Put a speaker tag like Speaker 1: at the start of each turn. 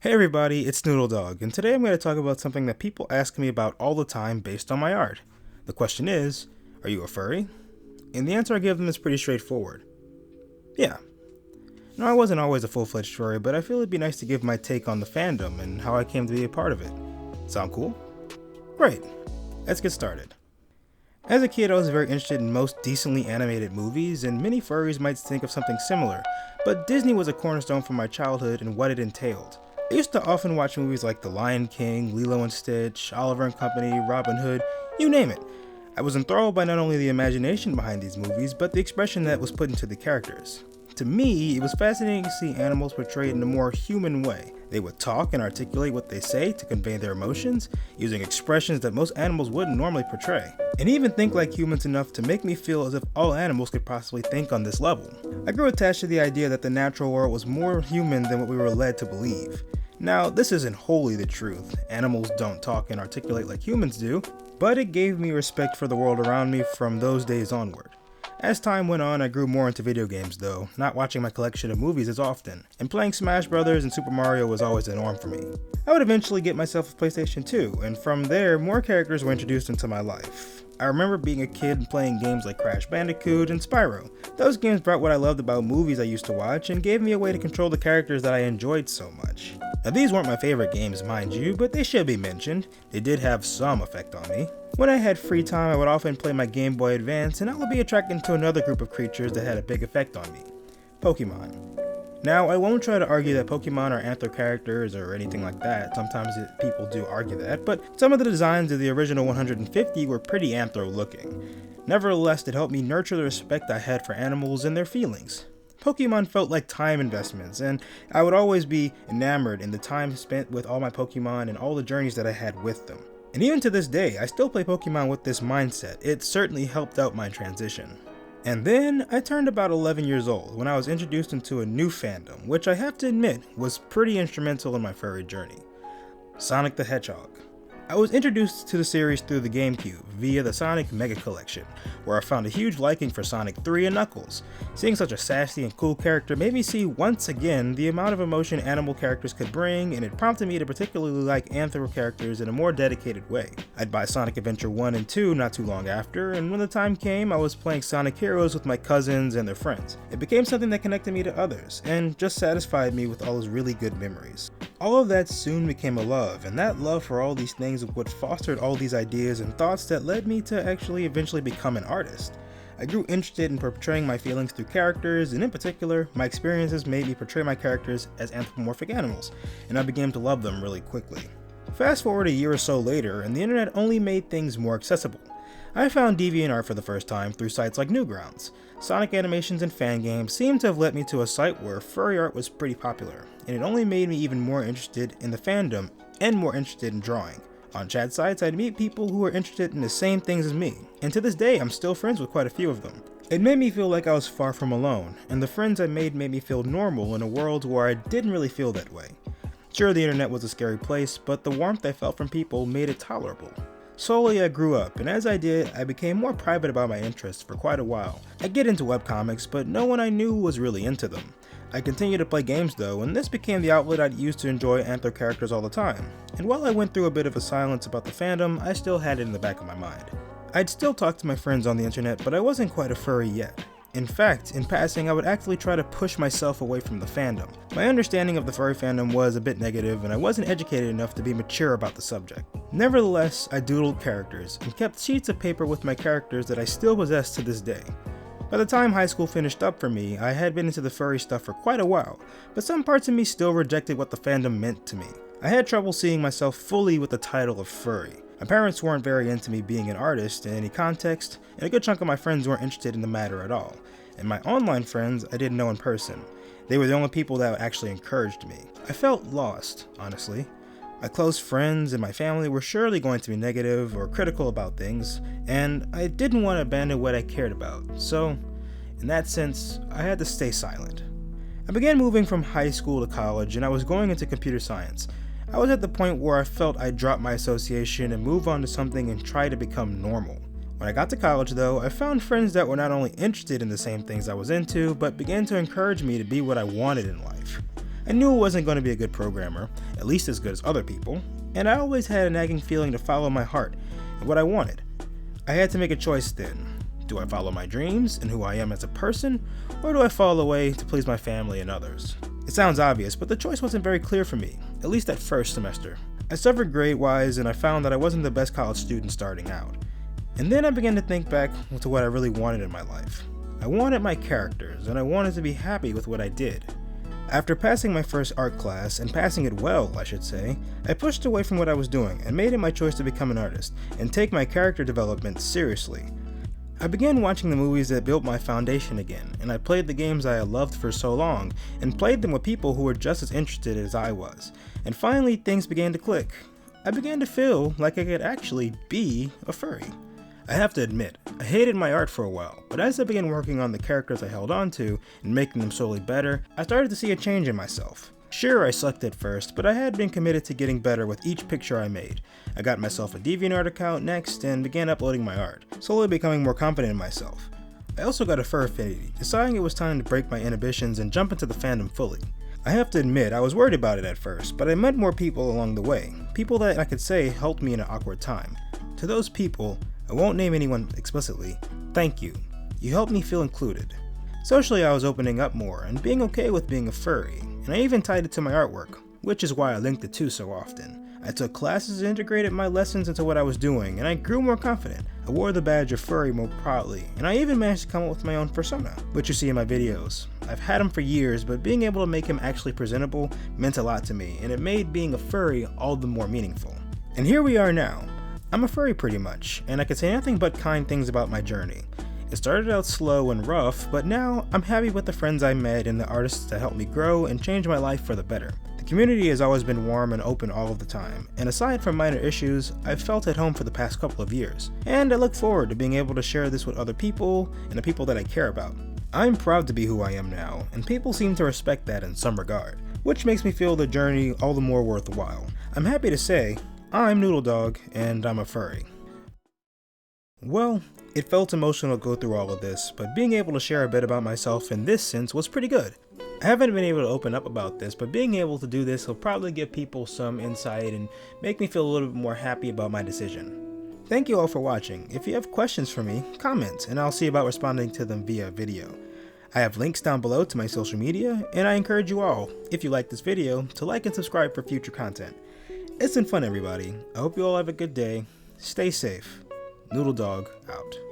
Speaker 1: Hey everybody, it's NoodleDog, and today I'm going to talk about something that people ask me about all the time based on my art. The question is, are you a furry? And the answer I give them is pretty straightforward. Yeah. Now, I wasn't always a full-fledged furry, but I feel it'd be nice to give my take on the fandom and how I came to be a part of it. Sound cool? Great. Let's get started. As a kid, I was very interested in most decently animated movies, and many furries might think of something similar, but Disney was a cornerstone for my childhood and what it entailed. I used to often watch movies like The Lion King, Lilo and Stitch, Oliver and Company, Robin Hood, you name it. I was enthralled by not only the imagination behind these movies, but the expression that was put into the characters. To me, it was fascinating to see animals portrayed in a more human way. They would talk and articulate what they say to convey their emotions, using expressions that most animals wouldn't normally portray, and even think like humans enough to make me feel as if all animals could possibly think on this level. I grew attached to the idea that the natural world was more human than what we were led to believe. Now, this isn't wholly the truth. Animals don't talk and articulate like humans do, but it gave me respect for the world around me from those days onward. As time went on, I grew more into video games though, not watching my collection of movies as often, and playing Smash Brothers and Super Mario was always the norm for me. I would eventually get myself a PlayStation 2, and from there, more characters were introduced into my life. I remember being a kid and playing games like Crash Bandicoot and Spyro. Those games brought what I loved about movies I used to watch and gave me a way to control the characters that I enjoyed so much. Now, these weren't my favorite games, mind you, but they should be mentioned. They did have some effect on me. When I had free time, I would often play my Game Boy Advance, and I would be attracted to another group of creatures that had a big effect on me: Pokemon. Now, I won't try to argue that Pokemon are anther characters or anything like that. Sometimes people do argue that, but some of the designs of the original 150 were pretty anthro looking. Nevertheless, it helped me nurture the respect I had for animals and their feelings. Pokemon felt like time investments, and I would always be enamored in the time spent with all my Pokemon and all the journeys that I had with them. And even to this day, I still play Pokemon with this mindset. It certainly helped out my transition. And then, I turned about 11 years old when I was introduced into a new fandom, which I have to admit was pretty instrumental in my furry journey: Sonic the Hedgehog. I was introduced to the series through the GameCube via the Sonic Mega Collection, where I found a huge liking for Sonic 3 and Knuckles. Seeing such a sassy and cool character made me see once again the amount of emotion animal characters could bring, and it prompted me to particularly like anthro characters in a more dedicated way. I'd buy Sonic Adventure 1 and 2 not too long after, and when the time came, I was playing Sonic Heroes with my cousins and their friends. It became something that connected me to others, and just satisfied me with all those really good memories. All of that soon became a love, and that love for all these things is what fostered all these ideas and thoughts that led me to actually eventually become an artist. I grew interested in portraying my feelings through characters, and in particular, my experiences made me portray my characters as anthropomorphic animals, and I began to love them really quickly. Fast forward a year or so later, and the internet only made things more accessible. I found DeviantArt for the first time through sites like Newgrounds. Sonic animations and fan games seemed to have led me to a site where furry art was pretty popular, and it only made me even more interested in the fandom and more interested in drawing. On chat sites, I'd meet people who were interested in the same things as me, and to this day I'm still friends with quite a few of them. It made me feel like I was far from alone, and the friends I made me feel normal in a world where I didn't really feel that way. Sure, the internet was a scary place, but the warmth I felt from people made it tolerable. Slowly I grew up, and as I did, I became more private about my interests for quite a while. I'd get into webcomics, but no one I knew was really into them. I continued to play games though, and this became the outlet I'd use to enjoy anther characters all the time. And while I went through a bit of a silence about the fandom, I still had it in the back of my mind. I'd still talk to my friends on the internet, but I wasn't quite a furry yet. In fact, in passing, I would actually try to push myself away from the fandom. My understanding of the furry fandom was a bit negative, and I wasn't educated enough to be mature about the subject. Nevertheless, I doodled characters, and kept sheets of paper with my characters that I still possess to this day. By the time high school finished up for me, I had been into the furry stuff for quite a while, but some parts of me still rejected what the fandom meant to me. I had trouble seeing myself fully with the title of furry. My parents weren't very into me being an artist in any context, and a good chunk of my friends weren't interested in the matter at all. And my online friends I didn't know in person. They were the only people that actually encouraged me. I felt lost, honestly. My close friends and my family were surely going to be negative or critical about things, and I didn't want to abandon what I cared about, so in that sense, I had to stay silent. I began moving from high school to college, and I was going into computer science. I was at the point where I felt I'd drop my association and move on to something and try to become normal. When I got to college though, I found friends that were not only interested in the same things I was into, but began to encourage me to be what I wanted in life. I knew I wasn't going to be a good programmer, at least as good as other people, and I always had a nagging feeling to follow my heart and what I wanted. I had to make a choice then. Do I follow my dreams and who I am as a person, or do I follow the way to please my family and others? It sounds obvious, but the choice wasn't very clear for me, at least that first semester. I suffered grade-wise, and I found that I wasn't the best college student starting out. And then I began to think back to what I really wanted in my life. I wanted my characters, and I wanted to be happy with what I did. After passing my first art class, and passing it well, I should say, I pushed away from what I was doing and made it my choice to become an artist and take my character development seriously. I began watching the movies that built my foundation again, and I played the games I had loved for so long, and played them with people who were just as interested as I was, and finally things began to click. I began to feel like I could actually be a furry. I have to admit, I hated my art for a while, but as I began working on the characters I held on to, and making them slowly better, I started to see a change in myself. Sure, I sucked at first, but I had been committed to getting better with each picture I made. I got myself a DeviantArt account next and began uploading my art, slowly becoming more confident in myself. I also got a fur affinity, deciding it was time to break my inhibitions and jump into the fandom fully. I have to admit, I was worried about it at first, but I met more people along the way, people that I could say helped me in an awkward time. To those people, I won't name anyone explicitly, thank you. You helped me feel included. Socially, I was opening up more and being okay with being a furry, and I even tied it to my artwork, which is why I linked the two so often. I took classes and integrated my lessons into what I was doing, and I grew more confident. I wore the badge of furry more proudly, and I even managed to come up with my own persona, which you see in my videos. I've had him for years, but being able to make him actually presentable meant a lot to me, and it made being a furry all the more meaningful. And here we are now. I'm a furry pretty much, and I can say nothing but kind things about my journey. It started out slow and rough, but now I'm happy with the friends I met and the artists that helped me grow and change my life for the better. The community has always been warm and open all of the time, and aside from minor issues, I've felt at home for the past couple of years, and I look forward to being able to share this with other people and the people that I care about. I'm proud to be who I am now, and people seem to respect that in some regard, which makes me feel the journey all the more worthwhile. I'm happy to say, I'm NoodleDog, and I'm a furry. Well, it felt emotional to go through all of this, but being able to share a bit about myself in this sense was pretty good. I haven't been able to open up about this, but being able to do this will probably give people some insight and make me feel a little bit more happy about my decision. Thank you all for watching. If you have questions for me, comment, and I'll see about responding to them via video. I have links down below to my social media, and I encourage you all, if you like this video, to like and subscribe for future content. It's been fun, everybody. I hope you all have a good day. Stay safe. NoodleDog out.